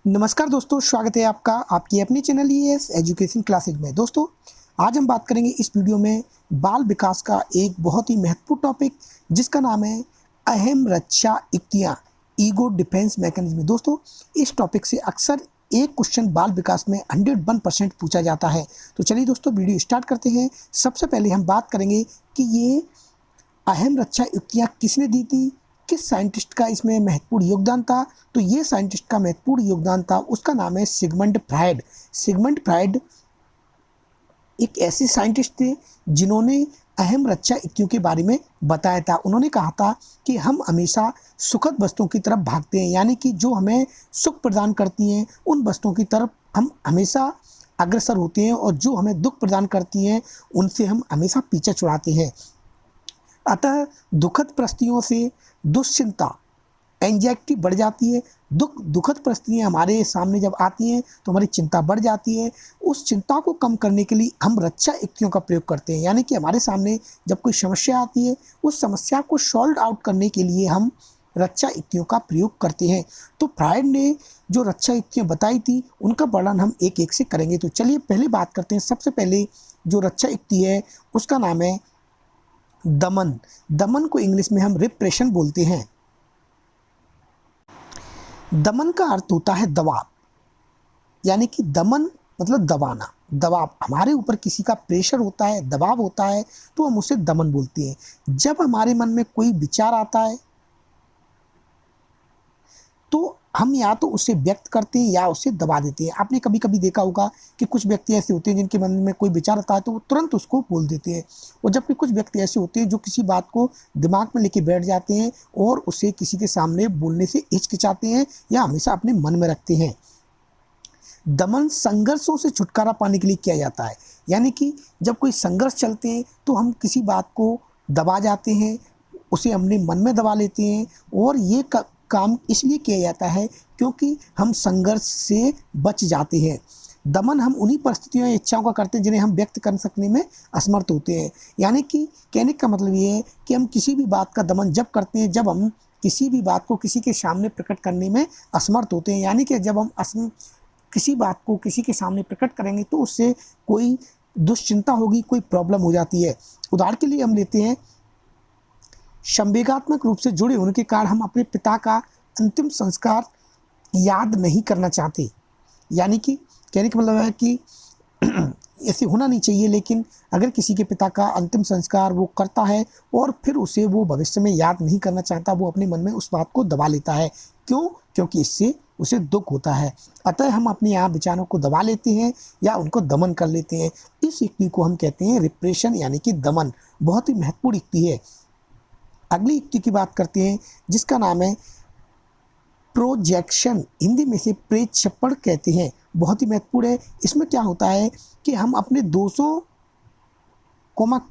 नमस्कार दोस्तों, स्वागत है आपका आपकी अपनी चैनल ईएएस एजुकेशन क्लासेज में। दोस्तों, आज हम बात करेंगे इस वीडियो में बाल विकास का एक बहुत ही महत्वपूर्ण टॉपिक, जिसका नाम है अहम रक्षा युक्तियाँ, ईगो डिफेंस मैकेनिज्म। दोस्तों, इस टॉपिक से अक्सर एक क्वेश्चन बाल विकास में 101% पूछा जाता है। तो चलिए दोस्तों, वीडियो स्टार्ट करते हैं। सबसे पहले हम बात करेंगे कि ये अहम रक्षा युक्तियाँ किसने दी थी, किस साइंटिस्ट का इसमें महत्वपूर्ण योगदान था। तो ये साइंटिस्ट का महत्वपूर्ण योगदान था, उसका नाम है सिगमंड फ्रायड। सिगमंड फ्रायड एक ऐसे साइंटिस्ट थे जिन्होंने अहम रक्षा युक्तियों के बारे में बताया था। उन्होंने कहा था कि हम हमेशा सुखद वस्तुओं की तरफ भागते हैं, यानी कि जो हमें सुख प्रदान करती हैं उन वस्तुओं की तरफ हम हमेशा अग्रसर होते हैं, और जो हमें दुख प्रदान करती हैं उनसे हम हमेशा पीछा छुड़ाते हैं। अतः दुखद परिस्थितियों से दुश्चिंता, एंजाइटी बढ़ जाती है। दुखद परिस्थितियाँ हमारे सामने जब आती हैं तो हमारी चिंता बढ़ जाती है। उस चिंता को कम करने के लिए हम रक्षा युक्तियों का प्रयोग करते हैं, यानी कि हमारे सामने जब कोई समस्या आती है, उस समस्या को सॉल्व आउट करने के लिए हम रक्षा युक्तियों का प्रयोग करते हैं। तो फ्रायड ने जो रक्षा युक्तियाँ बताई थी उनका वर्णन हम एक एक से करेंगे। तो चलिए पहले बात करते हैं। सबसे पहले जो रक्षा युक्ति है उसका नाम है दमन। दमन को इंग्लिश में हम रिप्रेशन बोलते हैं। दमन का अर्थ होता है दबाव, यानी कि दमन मतलब दबाना। दबाव, हमारे ऊपर किसी का प्रेशर होता है, दबाव होता है, तो हम उसे दमन बोलते हैं। जब हमारे मन में कोई विचार आता है तो हम या तो उसे व्यक्त करते हैं या उसे दबा देते हैं। आपने कभी कभी देखा होगा कि कुछ व्यक्ति ऐसे होते हैं जिनके मन में कोई विचार आता है तो वो तुरंत उसको बोल देते हैं, और जबकि कुछ व्यक्ति ऐसे होते हैं जो किसी बात को दिमाग में लेके बैठ जाते हैं और उसे किसी के सामने बोलने से हिचकिचाते हैं या हमेशा अपने मन में रखते हैं। दमन संघर्षों से छुटकारा पाने के लिए किया जाता है, यानी कि जब कोई संघर्ष चलते हैं तो हम किसी बात को दबा जाते हैं, उसे अपने मन में दबा लेते हैं, और ये काम इसलिए किया जाता है क्योंकि हम संघर्ष से बच जाते हैं। दमन हम उन्हीं परिस्थितियों या इच्छाओं का करते हैं जिन्हें हम व्यक्त कर सकने में असमर्थ होते हैं। यानी कि कहने का मतलब ये है कि हम किसी भी बात का दमन जब करते हैं जब हम किसी भी बात को किसी के सामने प्रकट करने में असमर्थ होते हैं, यानी कि जब हम किसी बात को किसी के सामने प्रकट करेंगे तो उससे कोई दुश्चिंता होगी, कोई प्रॉब्लम हो जाती है। उदाहरण के लिए हम लेते हैं, संवेगात्मक रूप से जुड़े होने के कारण हम अपने पिता का अंतिम संस्कार याद नहीं करना चाहते। यानी कि कहने का मतलब है कि ऐसे होना नहीं चाहिए, लेकिन अगर किसी के पिता का अंतिम संस्कार वो करता है और फिर उसे वो भविष्य में याद नहीं करना चाहता, वो अपने मन में उस बात को दबा लेता है। क्यों? क्योंकि इससे उसे दुख होता है। अतः हम अपने यहाँ विचारों को दबा लेते हैं या उनको दमन कर लेते हैं। इस युक्ति को हम कहते हैं रिप्रेशन, यानी कि दमन। बहुत ही महत्वपूर्ण युक्ति है। अगली युक्ति की बात करते हैं जिसका नाम है प्रोजेक्शन, हिंदी में से प्रेक्षेपण कहते हैं। बहुत ही महत्वपूर्ण है। इसमें क्या होता है कि हम अपने दोषों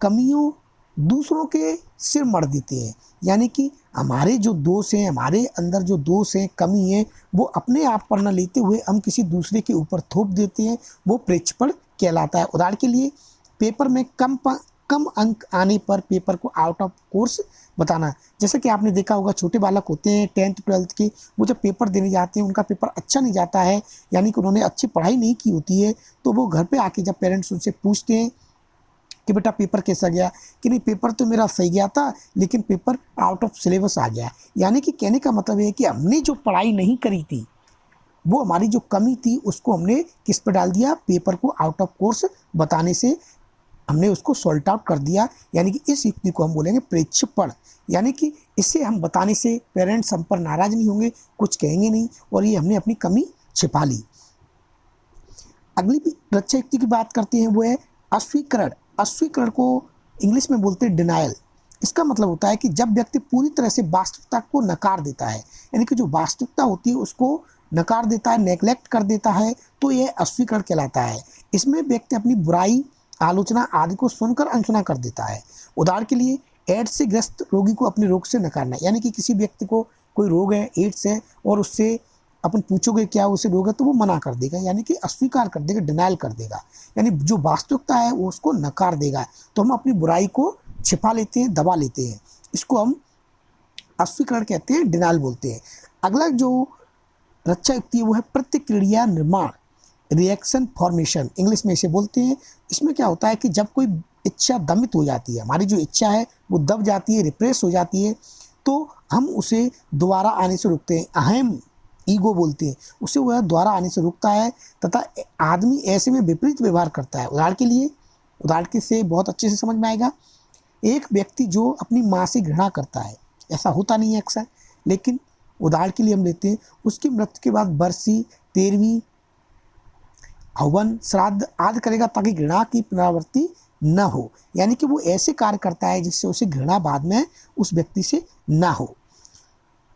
कमियों दूसरों के सिर मढ़ देते हैं, यानी कि हमारे जो दोष हैं, हमारे अंदर जो दोष हैं, कमी है, वो अपने आप पर न लेते हुए हम किसी दूसरे के ऊपर थोप देते हैं। वो प्रेक्षेपण कहलाता है। उदाहरण के लिए, पेपर में कम अंक आने पर पेपर को आउट ऑफ कोर्स बताना। जैसे कि आपने देखा होगा, छोटे बालक होते हैं 10th 12th के, वो जब पेपर देने जाते हैं उनका पेपर अच्छा नहीं जाता है, यानी कि उन्होंने अच्छी पढ़ाई नहीं की होती है, तो वो घर पे आके जब पेरेंट्स उनसे पूछते हैं कि बेटा पेपर कैसा गया, कि नहीं पेपर तो मेरा सही गया था लेकिन पेपर आउट ऑफ सिलेबस आ गया। यानी कि कहने का मतलब है कि हमने जो पढ़ाई नहीं करी थी, वो हमारी जो कमी थी उसको हमने किस पर डाल दिया, पेपर को आउट ऑफ कोर्स बताने से हमने उसको सॉल्ट आउट कर दिया। यानी कि इस युक्ति को हम बोलेंगे प्रेक्षेपण। यानी कि इसे हम बताने से पेरेंट्स हम पर नाराज नहीं होंगे, कुछ कहेंगे नहीं, और ये हमने अपनी कमी छिपा ली। अगली रक्षा युक्ति की बात करते हैं, वो है अस्वीकरण। अस्वीकरण को इंग्लिश में बोलते हैं डिनायल। इसका मतलब होता है कि जब व्यक्ति पूरी तरह से वास्तविकता को नकार देता है, यानी कि जो वास्तविकता होती है उसको नकार देता है, नेग्लेक्ट कर देता है, तो यह अस्वीकरण कहलाता है। इसमें व्यक्ति अपनी बुराई, आलोचना आदि को सुनकर अनसुना कर देता है। उदाहरण के लिए, एड्स से ग्रस्त रोगी को अपने रोग से नकारना, यानी कि किसी व्यक्ति को कोई रोग है, एड्स है, और उससे अपन पूछोगे क्या उसे रोग है तो वो मना कर देगा, यानी कि अस्वीकार कर देगा, डिनाइल कर देगा, यानी जो वास्तविकता है वो उसको नकार देगा। तो हम अपनी बुराई को छिपा लेते हैं, दबा लेते हैं, इसको हम अस्वीकरण कहते हैं, डिनाइल बोलते हैं। अगला जो रक्षा युक्ति है वो है प्रतिक्रिया निर्माण, रिएक्शन फॉर्मेशन, इंग्लिश में इसे बोलते हैं। इसमें क्या होता है कि जब कोई इच्छा दमित हो जाती है, हमारी जो इच्छा है वो दब जाती है, रिप्रेस हो जाती है, तो हम उसे दोबारा आने से रोकते हैं। अहम ईगो बोलते हैं, उसे वह दोबारा आने से रोकता है तथा आदमी ऐसे में विपरीत व्यवहार करता है। उदाहरण के से बहुत अच्छे से समझ में आएगा। एक व्यक्ति जो अपनी माँ से घृणा करता है, ऐसा होता नहीं है अक्सर, लेकिन उदाहरण के लिए हम लेते हैं, उसकी मृत्यु के बाद बरसी, तेरहवीं, हवन, श्राद्ध आदि करेगा ताकि घृणा की पुनरावृत्ति न हो। यानी कि वो ऐसे कार्य करता है जिससे उसे घृणा बाद में उस व्यक्ति से ना हो।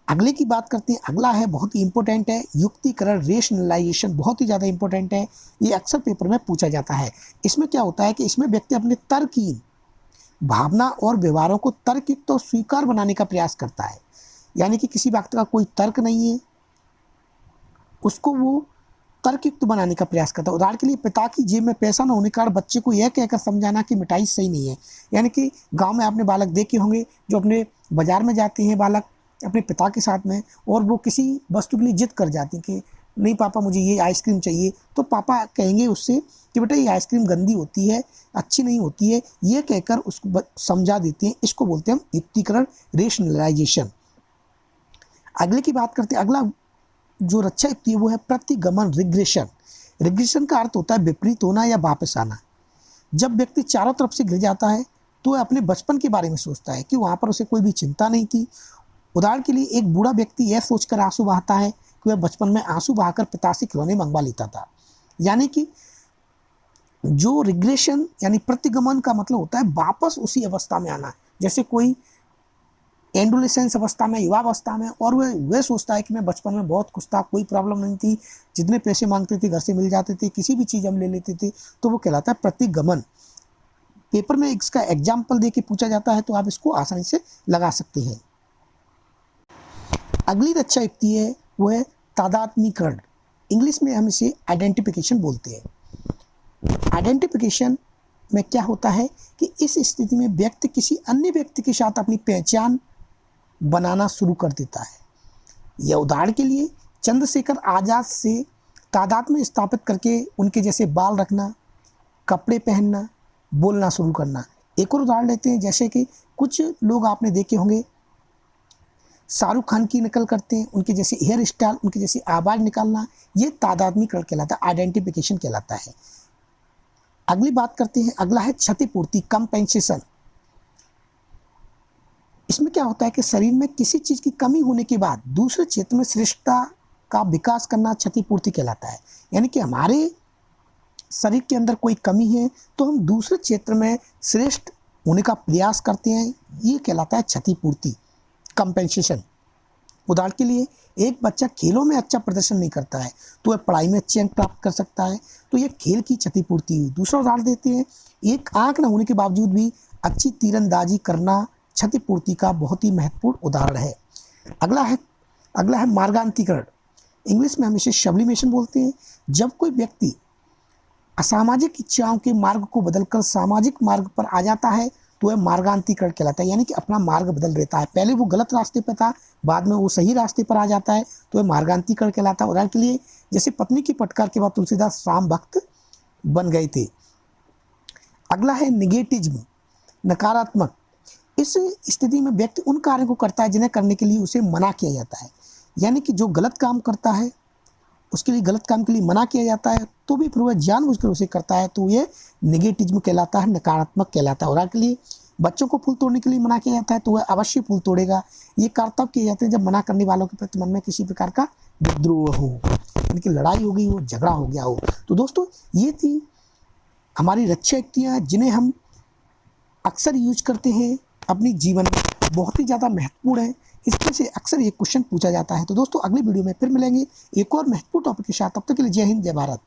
अगले की बात करते हैं। अगला है बहुत ही इंपॉर्टेंट है, युक्तिकरण, रेशनलाइजेशन, बहुत ही ज़्यादा इंपॉर्टेंट है। ये अक्सर पेपर में पूछा जाता है। इसमें क्या होता है कि इसमें व्यक्ति अपने तर्कहीन भावना और व्यवहारों को तर्कयुक्त और स्वीकार बनाने का प्रयास करता है। यानी कि किसी बात का कोई तर्क नहीं है, उसको वो तर्कयुक्त बनाने का प्रयास करता है। उदाहरण के लिए, पिता की जेब में पैसा न होने के कारण बच्चे को यह कहकर समझाना कि मिठाई सही नहीं है। यानी कि गांव में आपने बालक देखे होंगे जो अपने बाजार में जाते हैं बालक अपने पिता के साथ में, और वो किसी वस्तु के लिए जिद कर जाते हैं कि नहीं पापा मुझे ये आइसक्रीम चाहिए, तो पापा कहेंगे उससे कि बेटा ये आइसक्रीम गंदी होती है, अच्छी नहीं होती है, ये कहकर उसको समझा देते हैं। इसको बोलते हैं हम युक्तिकरण, रेशनलाइजेशन। अगले की बात करते हैं। अगला जो रक्षा युक्ति है वो है प्रतिगमन, रिग्रेशन। रिग्रेशन का अर्थ होता है विपरीत होना या वापस आना। जब व्यक्ति चारों तरफ से गिर जाता है तो वह अपने बचपन के बारे में सोचता है कि वहाँ पर उसे कोई भी चिंता नहीं थी। उदाहरण के लिए, एक बूढ़ा व्यक्ति यह सोचकर आंसू बहाता है कि वह बचपन में आंसू बहाकर पिता से खिलौने मंगवा लेता था। यानी कि जो रिग्रेशन यानी प्रतिगमन का मतलब होता है वापस उसी अवस्था में आना। जैसे कोई एंडोलेसेंस अवस्था में, युवा अवस्था में, और वह सोचता है कि मैं बचपन में बहुत खुश था, कोई प्रॉब्लम नहीं थी, जितने पैसे मांगते थे घर से मिल जाते थे, किसी भी चीज़ हम ले लेते थे, तो वो कहलाता है प्रतिगमन। पेपर में इसका एग्जाम्पल दे के पूछा जाता है तो आप इसको आसानी से लगा सकते हैं। अगली रक्षा युक्ति है वो है तादात्म्यीकरण। इंग्लिश में हम इसे आइडेंटिफिकेशन बोलते हैं। आइडेंटिफिकेशन में क्या होता है कि इस स्थिति में व्यक्ति किसी अन्य व्यक्ति के साथ अपनी पहचान बनाना शुरू कर देता है। यह उदाहरण के लिए चंद्रशेखर आज़ाद से तादात्म्य स्थापित करके उनके जैसे बाल रखना, कपड़े पहनना, बोलना शुरू करना। एक और उदाहरण लेते हैं, जैसे कि कुछ लोग आपने देखे होंगे शाहरुख खान की नकल करते हैं, उनके जैसे हेयर स्टाइल, उनके जैसी आवाज़ निकालना, ये तादात्म्यीकरण कहलाता है, आइडेंटिफिकेशन कहलाता है। अगली बात करते हैं। अगला है क्षतिपूर्ति, कंपेंसेशन। इसमें क्या होता है कि शरीर में किसी चीज़ की कमी होने के बाद दूसरे क्षेत्र में श्रेष्ठता का विकास करना क्षतिपूर्ति कहलाता है। यानी कि हमारे शरीर के अंदर कोई कमी है तो हम दूसरे क्षेत्र में श्रेष्ठ होने का प्रयास करते हैं, ये कहलाता है क्षतिपूर्ति, कंपेंसेशन। उदाहरण के लिए, एक बच्चा खेलों में अच्छा प्रदर्शन नहीं करता है तो वह पढ़ाई में अच्छे अंक प्राप्त कर सकता है, तो ये खेल की क्षतिपूर्ति हुई। दूसरा उदाहरण देते हैं, एक आंख न होने के बावजूद भी अच्छी तीरंदाजी करना क्षतिपूर्ति का बहुत ही महत्वपूर्ण उदाहरण है। अगला है मार्गांतरीकरण। इंग्लिश में हम इसे सब्लिमेशन बोलते हैं। जब कोई व्यक्ति असामाजिक इच्छाओं के मार्ग को बदलकर सामाजिक मार्ग पर आ जाता है तो वह मार्गांतरीकरण कहलाता है। यानी कि अपना मार्ग बदल देता है, पहले वो गलत रास्ते पर था, बाद में वो सही रास्ते पर आ जाता है, तो वह मार्गांतरीकरण कहलाता है। उदाहरण के लिए, जैसे पत्नी की फटकार के बाद तुलसीदास राम भक्त बन गए थे। अगला है निगेटिज्म, नकारात्मक। इस स्थिति में व्यक्ति उन कार्यों को करता है जिन्हें करने के लिए उसे मना किया जाता है। यानी कि जो गलत काम करता है उसके लिए गलत काम के लिए मना किया जाता है तो भी फिर वह जानबूझकर उसे करता है, तो ये नेगेटिज्म कहलाता है, नकारात्मक कहलाता है। उदाहरण के लिए, बच्चों को फूल तोड़ने के लिए मना किया जाता है तो वह अवश्य फूल तोड़ेगा। ये कार्य तब किए जाते हैं जब मना करने वालों के प्रति मन में किसी प्रकार का विद्रोह हो, यानी कि लड़ाई हो गई हो, झगड़ा हो गया हो। तो दोस्तों, ये थी हमारी रक्षा युक्तियाँ जिन्हें हम अक्सर यूज करते हैं अपनी जीवन में, बहुत ही ज़्यादा महत्वपूर्ण है। इसमें से अक्सर ये क्वेश्चन पूछा जाता है। तो दोस्तों, अगली वीडियो में फिर मिलेंगे एक और महत्वपूर्ण टॉपिक के साथ। तब तक के लिए जय हिंद, जय भारत।